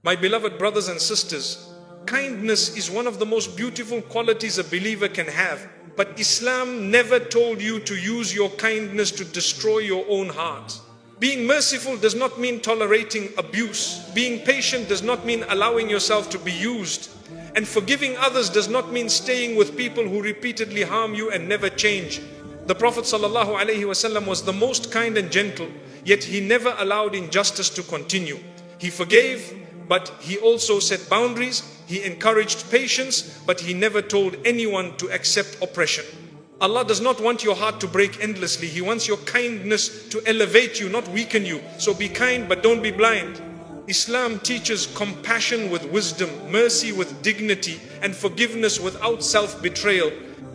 My beloved brothers and sisters, kindness is one of the most beautiful qualities a believer can have. But Islam never told you to use your kindness to destroy your own heart. Being merciful does not mean tolerating abuse. Being patient does not mean allowing yourself to be used. And forgiving others does not mean staying with people who repeatedly harm you and never change. The Prophet ﷺ was the most kind and gentle, yet he never allowed injustice to continue. He forgave, but he also set boundaries. He encouraged patience, but he never told anyone to accept oppression. Allah does not want your heart to break endlessly. He wants your kindness to elevate you, not weaken you. So be kind, but don't be blind. Islam teaches compassion with wisdom, mercy with dignity, and forgiveness without self-betrayal.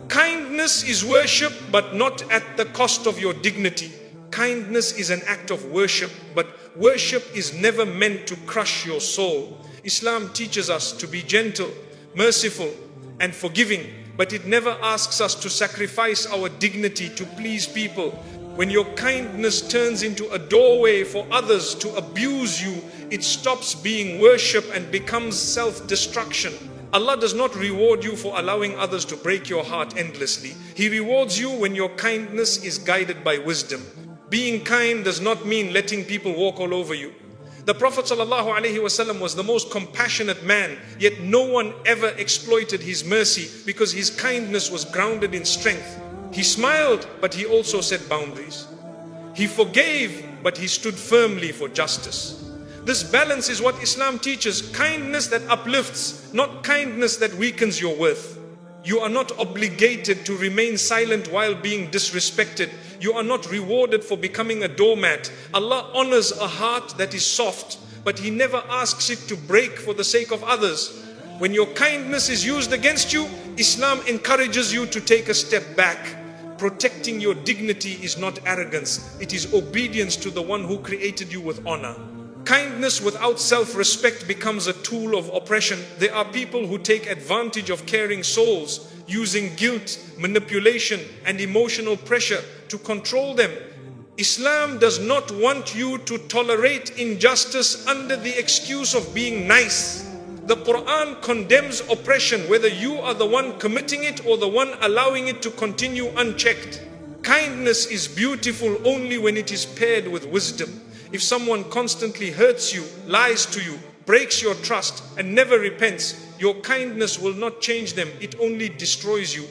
Kindness is worship, but not at the cost of your dignity. Kindness is an act of worship, but worship is never meant to crush your soul. Islam teaches us to be gentle, merciful, and forgiving, but it never asks us to sacrifice our dignity to please people. When your kindness turns into a doorway for others to abuse you, it stops being worship and becomes self-destruction. Allah does not reward you for allowing others to break your heart endlessly. He rewards you when your kindness is guided by wisdom. Being kind does not mean letting people walk all over you. The Prophet ﷺ was the most compassionate man, yet no one ever exploited his mercy because his kindness was grounded in strength. He smiled, but he also set boundaries. He forgave, but he stood firmly for justice. This balance is what Islam teaches: kindness that uplifts, not kindness that weakens your worth. You are not obligated to remain silent while being disrespected. You are not rewarded for becoming a doormat. Allah honors a heart that is soft, but He never asks it to break for the sake of others. When your kindness is used against you, Islam encourages you to take a step back. Protecting your dignity is not arrogance. It is obedience to the one who created you with honor. Kindness without self-respect becomes a tool of oppression. There are people who take advantage of caring souls, using guilt, manipulation, and emotional pressure to control them. Islam does not want you to tolerate injustice under the excuse of being nice. The Quran condemns oppression, whether you are the one committing it or the one allowing it to continue unchecked. Kindness is beautiful only when it is paired with wisdom. If someone constantly hurts you, lies to you, breaks your trust, and never repents, your kindness will not change them. It only destroys you.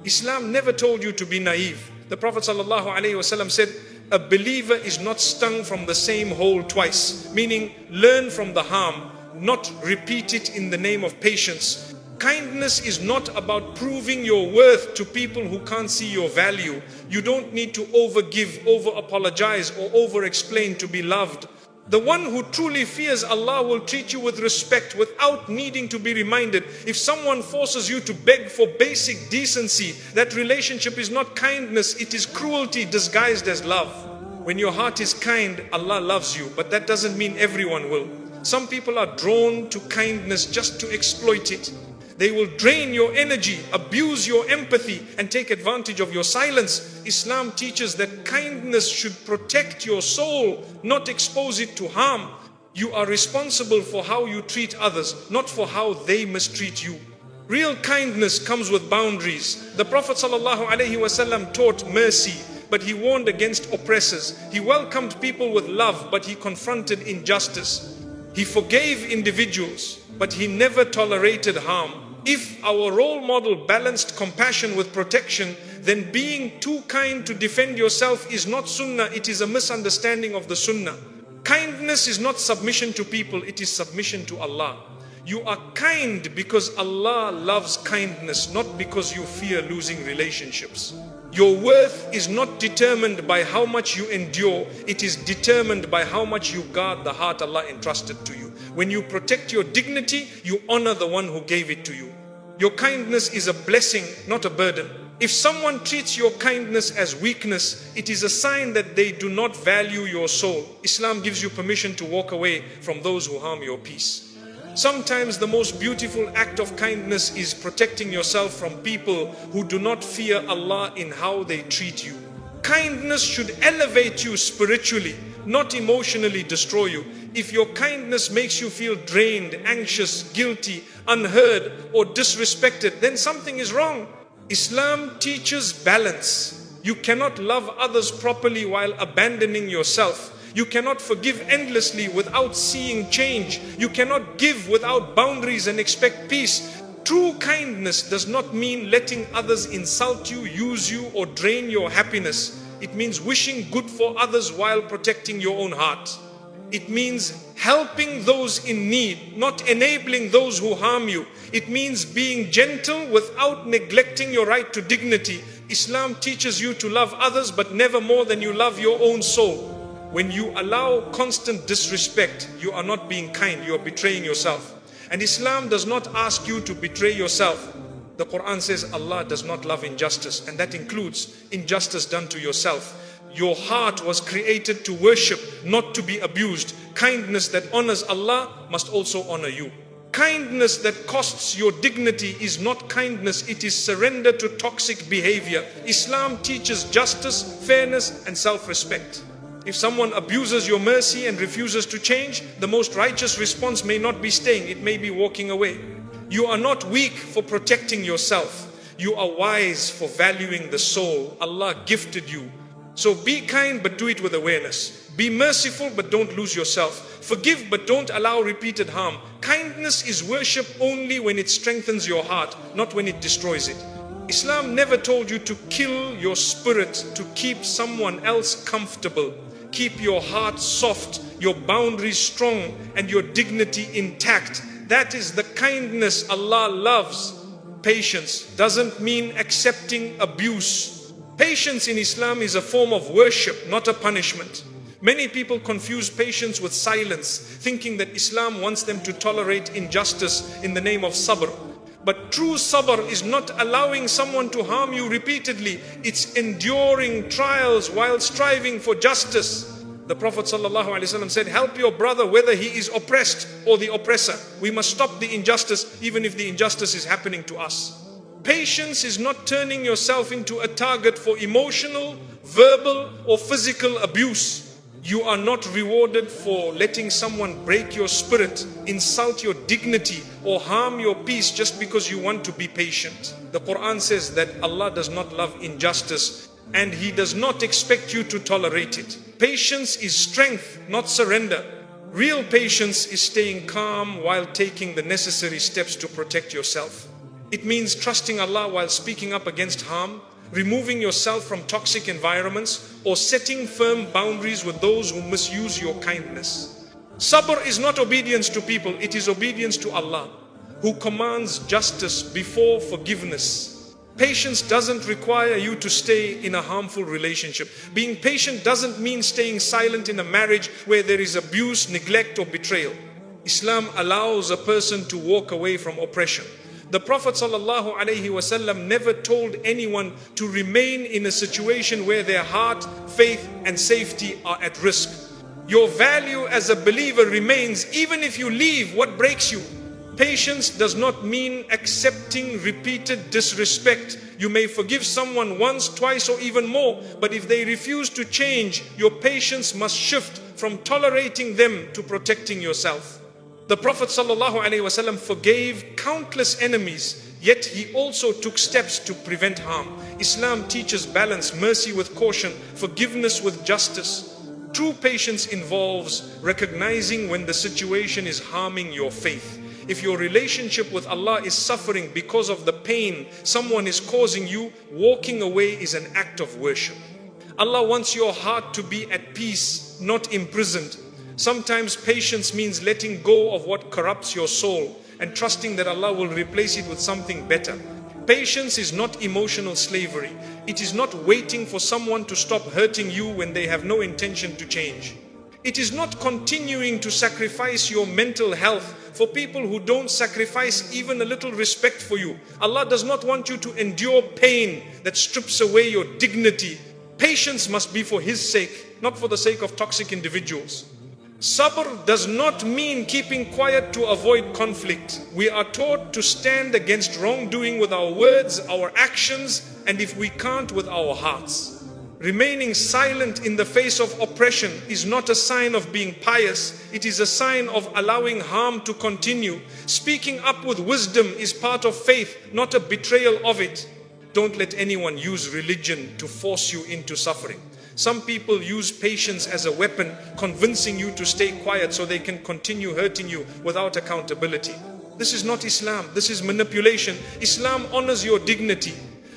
Islam never told you to be naive. The Prophet ﷺ said, a believer is not stung from the same hole twice, meaning learn from the harm, not repeat it in the name of patience. Kindness is not about proving your worth to people who can't see your value. You don't need to overgive, over-apologize, or over-explain to be loved. The one who truly fears Allah will treat you with respect without needing to be reminded. If someone forces you to beg for basic decency, that relationship is not kindness, it is cruelty disguised as love. When your heart is kind, Allah loves you, but that doesn't mean everyone will. Some people are drawn to kindness just to exploit it. They will drain your energy, abuse your empathy, and take advantage of your silence. Islam teaches that kindness should protect your soul, not expose it to harm. You are responsible for how you treat others, not for how they mistreat you. Real kindness comes with boundaries. The Prophet ﷺ taught mercy, but he warned against oppressors. He welcomed people with love, but he confronted injustice. He forgave individuals, but he never tolerated harm. If our role model balanced compassion with protection, then being too kind to defend yourself is not sunnah, it is a misunderstanding of the sunnah. Kindness is not submission to people, it is submission to Allah. You are kind because Allah loves kindness, not because you fear losing relationships. Your worth is not determined by how much you endure, it is determined by how much you guard the heart Allah entrusted to you. When you protect your dignity, you honor the one who gave it to you. Your kindness is a blessing, not a burden. If someone treats your kindness as weakness, it is a sign that they do not value your soul. Islam gives you permission to walk away from those who harm your peace. Sometimes the most beautiful act of kindness is protecting yourself from people who do not fear Allah in how they treat you. Kindness should elevate you spiritually, not emotionally destroy you. If your kindness makes you feel drained, anxious, guilty, unheard, or disrespected, then something is wrong. Islam teaches balance. You cannot love others properly while abandoning yourself. You cannot forgive endlessly without seeing change. You cannot give without boundaries and expect peace. True kindness does not mean letting others insult you, use you, or drain your happiness. It means wishing good for others while protecting your own heart. It means helping those in need, not enabling those who harm you. It means being gentle without neglecting your right to dignity. Islam teaches you to love others, but never more than you love your own soul. When you allow constant disrespect, you are not being kind, you are betraying yourself. And Islam does not ask you to betray yourself. The Quran says Allah does not love injustice, and that includes injustice done to yourself. Your heart was created to worship, not to be abused. Kindness that honors Allah must also honor you. Kindness that costs your dignity is not kindness, it is surrender to toxic behavior. Islam teaches justice, fairness, and self-respect. If someone abuses your mercy and refuses to change, the most righteous response may not be staying, it may be walking away. You are not weak for protecting yourself. You are wise for valuing the soul Allah gifted you. So be kind, but do it with awareness. Be merciful, but don't lose yourself. Forgive, but don't allow repeated harm. Kindness is worship only when it strengthens your heart, not when it destroys it. Islam never told you to kill your spirit to keep someone else comfortable. Keep your heart soft, your boundaries strong, and your dignity intact. That is the kindness Allah loves. Patience doesn't mean accepting abuse. Patience in Islam is a form of worship, not a punishment. Many people confuse patience with silence, thinking that Islam wants them to tolerate injustice in the name of Sabr. But true Sabr is not allowing someone to harm you repeatedly. It's enduring trials while striving for justice. The Prophet ﷺ said, help your brother whether he is oppressed or the oppressor. We must stop the injustice even if the injustice is happening to us. Patience is not turning yourself into a target for emotional, verbal, or physical abuse. You are not rewarded for letting someone break your spirit, insult your dignity, or harm your peace just because you want to be patient. The Quran says that Allah does not love injustice, and He does not expect you to tolerate it. Patience is strength, not surrender. Real patience is staying calm while taking the necessary steps to protect yourself. It means trusting Allah while speaking up against harm, removing yourself from toxic environments, or setting firm boundaries with those who misuse your kindness. Sabr is not obedience to people, it is obedience to Allah, who commands justice before forgiveness. Patience doesn't require you to stay in a harmful relationship. Being patient doesn't mean staying silent in a marriage where there is abuse, neglect, or betrayal. Islam allows a person to walk away from oppression. The Prophet ﷺ never told anyone to remain in a situation where their heart, faith, and safety are at risk. Your value as a believer remains even if you leave what breaks you. Patience does not mean accepting repeated disrespect. You may forgive someone once, twice, or even more, but if they refuse to change, your patience must shift from tolerating them to protecting yourself. The Prophet ﷺ forgave countless enemies, yet he also took steps to prevent harm. Islam teaches balance, mercy with caution, forgiveness with justice. True patience involves recognizing when the situation is harming your faith. If your relationship with Allah is suffering because of the pain someone is causing you, walking away is an act of worship. Allah wants your heart to be at peace, not imprisoned. Sometimes patience means letting go of what corrupts your soul and trusting that Allah will replace it with something better. Patience is not emotional slavery. It is not waiting for someone to stop hurting you when they have no intention to change. It is not continuing to sacrifice your mental health for people who don't sacrifice even a little respect for you. Allah does not want you to endure pain that strips away your dignity. Patience must be for His sake, not for the sake of toxic individuals. Sabr does not mean keeping quiet to avoid conflict. We are taught to stand against wrongdoing with our words, our actions, and if we can't, with our hearts. Remaining silent in the face of oppression is not a sign of being pious. It is a sign of allowing harm to continue. Speaking up with wisdom is part of faith, not a betrayal of it. Don't let anyone use religion to force you into suffering. Some people use patience as a weapon, convincing you to stay quiet so they can continue hurting you without accountability. This is not Islam. This is manipulation. Islam honors your dignity.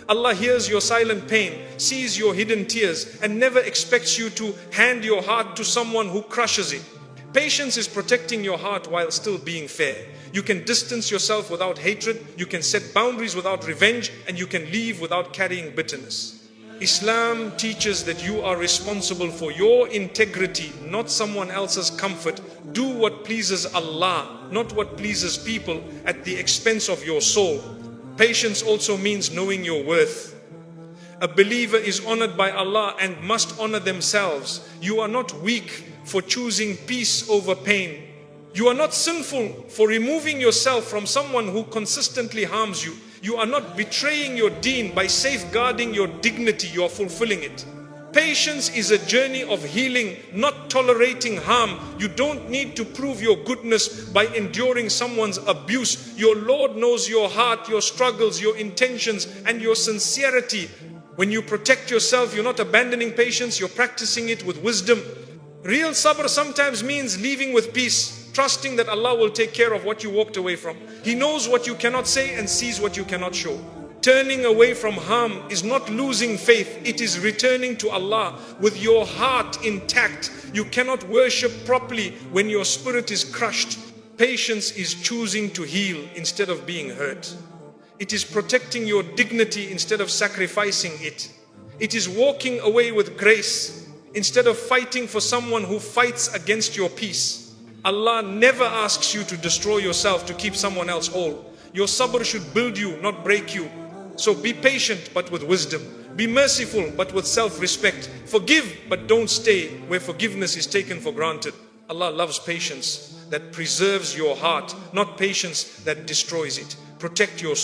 Allah hears your silent pain, sees your hidden tears, and never expects you to hand your heart to someone who crushes it. Patience is protecting your heart while still being fair. You can distance yourself without hatred, you can set boundaries without revenge, and you can leave without carrying bitterness. Islam teaches that you are responsible for your integrity, not someone else's comfort. Do what pleases Allah, not what pleases people, at the expense of your soul. Patience also means knowing your worth. A believer is honored by Allah and must honor themselves. You are not weak for choosing peace over pain. You are not sinful for removing yourself from someone who consistently harms you. You are not betraying your deen by safeguarding your dignity. You are fulfilling it. Patience is a journey of healing, not tolerating harm. You don't need to prove your goodness by enduring someone's abuse. Your Lord knows your heart, your struggles, your intentions, and your sincerity. When you protect yourself, you're not abandoning patience, you're practicing it with wisdom. Real sabr sometimes means leaving with peace, trusting that Allah will take care of what you walked away from. He knows what you cannot say and sees what you cannot show. Turning away from harm is not losing faith, it is returning to Allah with your heart intact. You cannot worship properly when your spirit is crushed. Patience is choosing to heal instead of being hurt. It is protecting your dignity instead of sacrificing it. It is walking away with grace instead of fighting for someone who fights against your peace. Allah never asks you to destroy yourself to keep someone else whole. Your sabr should build you, not break you. So be patient but with wisdom. Be merciful but with self-respect. Forgive but don't stay where forgiveness is taken for granted. Allah loves patience that preserves your heart, not patience that destroys it. Protect your soul.